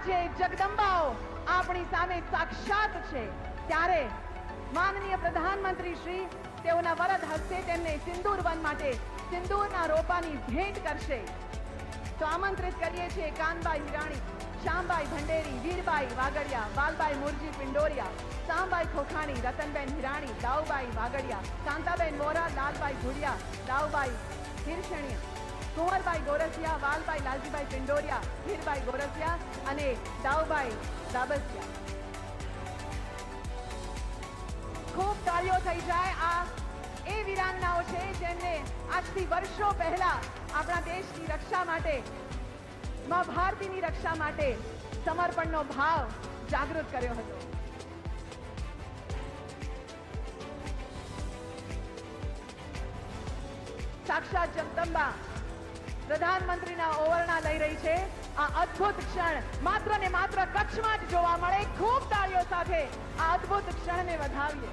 આજે જગદંબાઓ આપણી સામે સાક્ષાત છે, ત્યારે માનનીય પ્રધાનમંત્રી શ્રી તેઓના વરદ હસ્તે તેમને સિંદૂર વન માટે સિંદૂરના રોપાની ભેટ કરશે. તો આમંત્રિત કરીએ છીએ કાનબાઈ હિરાણી, શ્યામબાઈ ભંડેરી, વીરબાઈ વાગડિયા, વાલબાઈ મુરજી પિંડોરિયા, સામબાઈ ખોખાણી, રતનબેન હિરાણી, દાઉબાઈ વાગડિયા, કાંતાબેન વોરા, લાલબાઈ ભુડિયા, દાઉબાઈ હિરસણિયા, કુંવરબાઈ ગોરસિયા, વાલબાઈ લાલજીભાઈ પિંડોરિયા, હીરબાઈ ગોરસિયા અને દાઉબાઈ દાબસિયા. ખૂબ તાળીઓ થઈ જાય. આ એ વીરાંગનાઓ છે જેમને આજથી વર્ષો પહેલા આપણા દેશની રક્ષા માટે, મા ભારતીની રક્ષા માટે સમર્પણનો ભાવ જાગૃત કર્યો હતો. સાક્ષાત જગદંબા પ્રધાનમંત્રીના ઓવરણા લઈ રહી છે. આ અદ્ભુત ક્ષણ માત્ર ને માત્ર કચ્છમાં જ જોવા મળે. ખૂબ તાળીઓ સાથે આ અદ્ભુત ક્ષણને વધાવીએ.